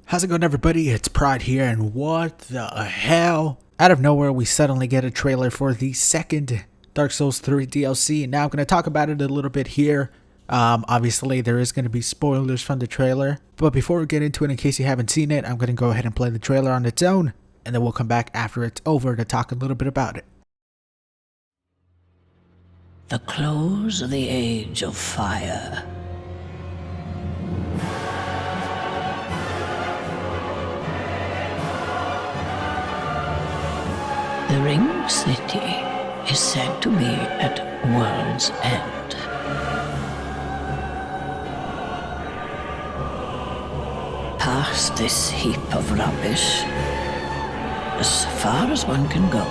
How's it going, everybody? It's Pride here, and what the hell? Out of nowhere, we suddenly get a trailer for the second Dark Souls 3 DLC. Now I'm going to talk about it a little bit here. Obviously, there is going to be spoilers from the trailer. But before we get into it, in case you haven't seen it, I'm going to go ahead and play the trailer on its own. And then we'll come back after it's over to talk a little bit about it. The close of the Age of Fire. The Ringed City is said to be at world's end. Past this heap of rubbish, as far as one can go.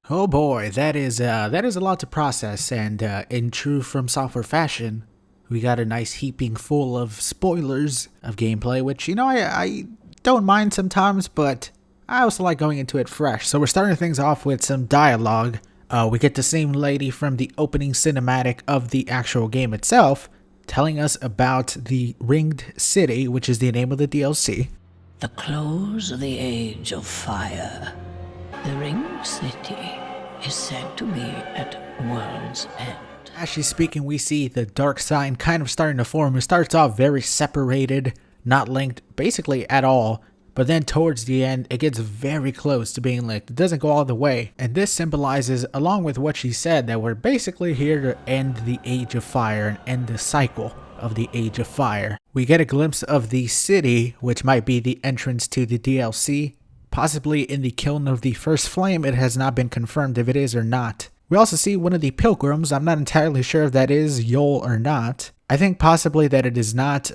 Oh boy, that is a lot to process, and in true From Software fashion, we got a nice heaping full of spoilers of gameplay, which, you know, I don't mind sometimes, but I also like going into it fresh. So we're starting things off with some dialogue. We get the same lady from the opening cinematic of the actual game itself, telling us about the Ringed City, which is the name of the DLC. The close of the Age of Fire. The Ringed City is said to be at world's end. As she's speaking, we see the dark sign kind of starting to form. It starts off very separated, not linked basically at all. But then towards the end, it gets very close to being linked. It doesn't go all the way. And this symbolizes, along with what she said, that we're basically here to end the Age of Fire and end the cycle of the Age of Fire. We get a glimpse of the city, which might be the entrance to the DLC. Possibly in the kiln of the first flame. It has not been confirmed if it is or not. We also see one of the pilgrims. I'm not entirely sure if that is Yol or not. I think possibly that it is not.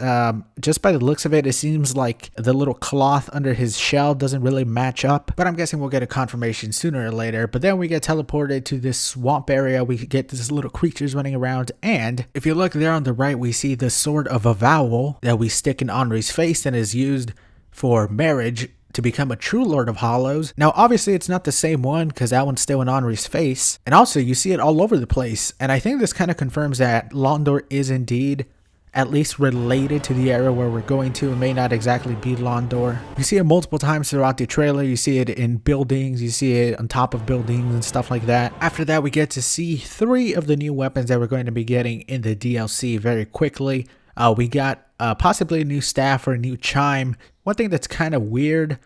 Just by the looks of it, it seems like the little cloth under his shell doesn't really match up. But I'm guessing we'll get a confirmation sooner or later. But then we get teleported to this swamp area. We get these little creatures running around. And if you look there on the right, we see the Sword of Avowal that we stick in Henri's face and is used for marriage to become a true Lord of Hollows. Now, obviously, it's not the same one because that one's still in Henri's face. And also, you see it all over the place. And I think this kind of confirms that Londor is indeed at least related to the area where we're going to. It may not exactly be Londor. You see it multiple times throughout the trailer. You see it in buildings. You see it on top of buildings and stuff like that. After that, we get to see 3 of the new weapons that we're going to be getting in the DLC very quickly. We got possibly a new staff or a new chime. One thing that's kind of weird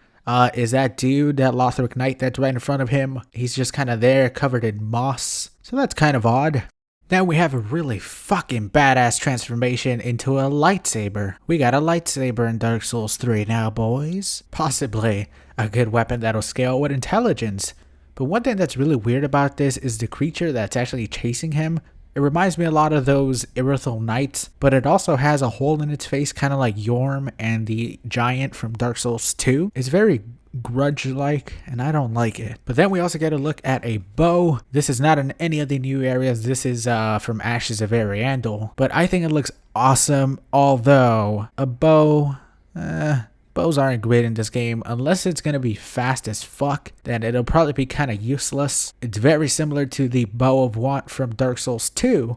is that dude, that Lothric Knight that's right in front of him. He's just kind of there covered in moss. So that's kind of odd. Then we have a really fucking badass transformation into a lightsaber. We got a lightsaber in Dark Souls 3 now, boys. Possibly a good weapon that'll scale with intelligence. But one thing that's really weird about this is the creature that's actually chasing him. It reminds me a lot of those Irithel Knights, but it also has a hole in its face, kind of like Yorm and the giant from Dark Souls 2. It's very grudge-like, and I don't like it. But then we also get a look at a bow. This is not in any of the new areas. This is from Ashes of Ariandel, but I think it looks awesome, although a bow... bows aren't great in this game. Unless it's going to be fast as fuck, then it'll probably be kind of useless. It's very similar to the Bow of Want from Dark Souls 2,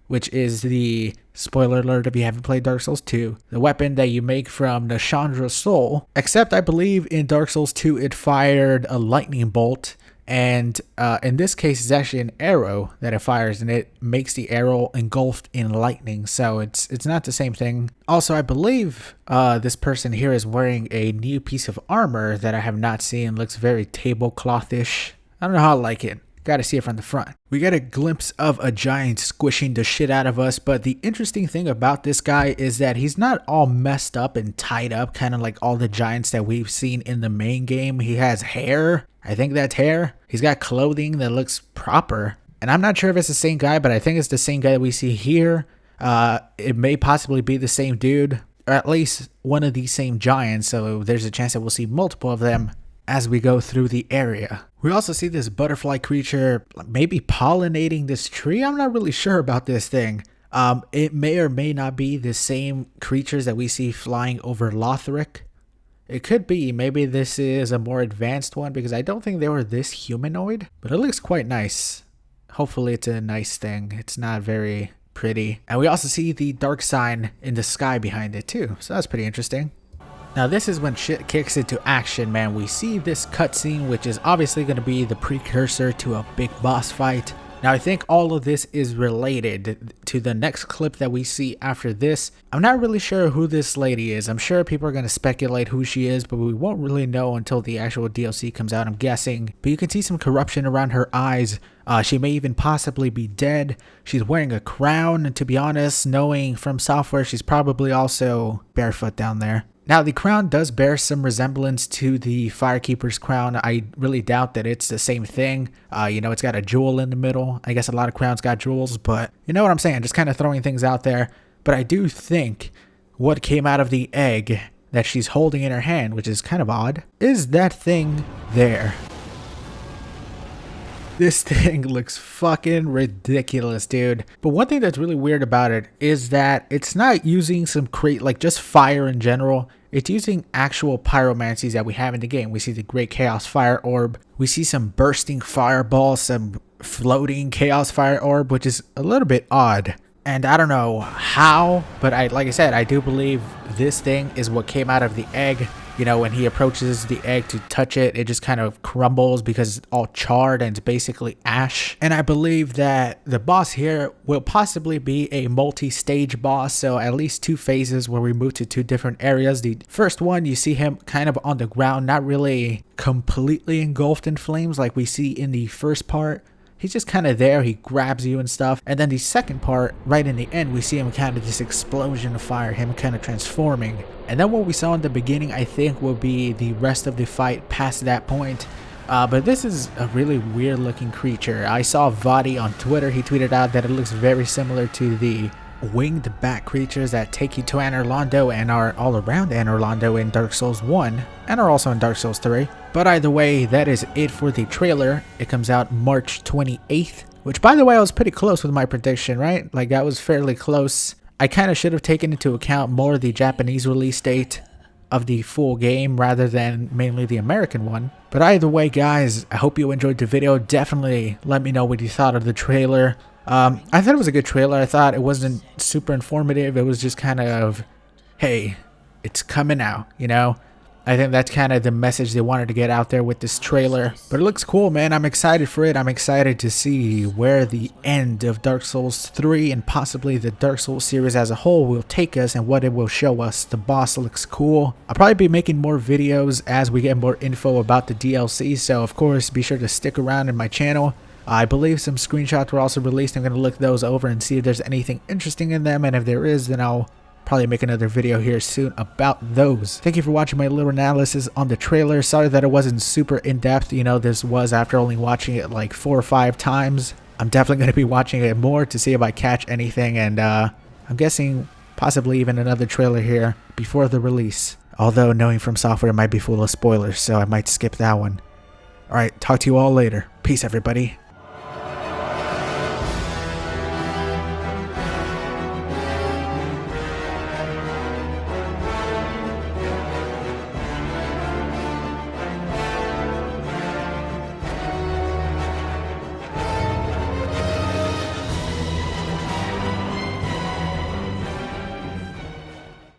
which is the, spoiler alert if you haven't played Dark Souls 2, the weapon that you make from Nashandra's soul. Except I believe in Dark Souls 2 it fired a lightning bolt, and in this case it's actually an arrow that it fires, and it makes the arrow engulfed in lightning, so it's not the same thing. Also, I believe this person here is wearing a new piece of armor that I have not seen. It looks very tablecloth-ish. I don't know how I like it. Gotta see it from the front. We get a glimpse of a giant squishing the shit out of us, but the interesting thing about this guy is that he's not all messed up and tied up, kind of like all the giants that we've seen in the main game. He has hair. I think that's hair. He's got clothing that looks proper. And I'm not sure if it's the same guy, but I think it's the same guy that we see here. It may possibly be the same dude, or at least one of these same giants, so there's a chance that we'll see multiple of them as we go through the area. We also see this butterfly creature maybe pollinating this tree. I'm not really sure about this thing. It may or may not be the same creatures that we see flying over Lothric. It could be. Maybe this is a more advanced one because I don't think they were this humanoid, but it looks quite nice. Hopefully it's a nice thing. It's not very pretty. And we also see the dark sign in the sky behind it too, so that's pretty interesting. Now this is when shit kicks into action, man. We see this cutscene, which is obviously going to be the precursor to a big boss fight. Now I think all of this is related to the next clip that we see after this. I'm not really sure who this lady is. I'm sure people are going to speculate who she is, but we won't really know until the actual DLC comes out, I'm guessing. But you can see some corruption around her eyes. She may even possibly be dead. She's wearing a crown, and to be honest, knowing from software, she's probably also barefoot down there. Now, the crown does bear some resemblance to the Firekeeper's crown. I really doubt that it's the same thing. You know, it's got a jewel in the middle. I guess a lot of crowns got jewels, but you know what I'm saying? Just kind of throwing things out there. But I do think what came out of the egg that she's holding in her hand, which is kind of odd, is that thing there. This thing looks fucking ridiculous, dude. But one thing that's really weird about it is that it's not using some like just fire in general. It's using actual pyromancies that we have in the game. We see the Great Chaos Fire Orb. We see some bursting fireballs, some floating Chaos Fire Orb, which is a little bit odd. And I don't know how, but like I said, I do believe this thing is what came out of the egg. You know, when he approaches the egg to touch it, it just kind of crumbles because it's all charred and it's basically ash. And I believe that the boss here will possibly be a multi-stage boss, so at least 2 phases where we move to 2 different areas. The first one, you see him kind of on the ground, not really completely engulfed in flames like we see in the first part. He's just kind of there, he grabs you and stuff. And then the second part, right in the end, we see him kind of this explosion of fire, him kind of transforming. And then what we saw in the beginning, I think, will be the rest of the fight past that point. But this is a really weird looking creature. I saw Vadi on Twitter, he tweeted out that it looks very similar to the winged bat creatures that take you to Anor Londo and are all around Anor Londo in Dark Souls 1 and are also in Dark Souls 3. But either way, that is it for the trailer. It comes out March 28th, which by the way, I was pretty close with my prediction, right? Like I was fairly close. I kind of should have taken into account more the Japanese release date of the full game rather than mainly the American one. But either way, guys, I hope you enjoyed the video. Definitely let me know what you thought of the trailer. I thought it was a good trailer. I thought it wasn't super informative. It was just kind of, hey, it's coming out, you know? I think that's kind of the message they wanted to get out there with this trailer. But it looks cool, man. I'm excited for it. I'm excited to see where the end of Dark Souls 3 and possibly the Dark Souls series as a whole will take us and what it will show us. The boss looks cool. I'll probably be making more videos as we get more info about the DLC. So, of course, be sure to stick around in my channel. I believe some screenshots were also released. I'm going to look those over and see if there's anything interesting in them. And if there is, then I'll probably make another video here soon about those. Thank you for watching my little analysis on the trailer. Sorry that it wasn't super in-depth. You know, this was after only watching it like 4 or 5 times. I'm definitely going to be watching it more to see if I catch anything. And I'm guessing possibly even another trailer here before the release. Although knowing from software it might be full of spoilers, so I might skip that one. Alright, talk to you all later. Peace, everybody.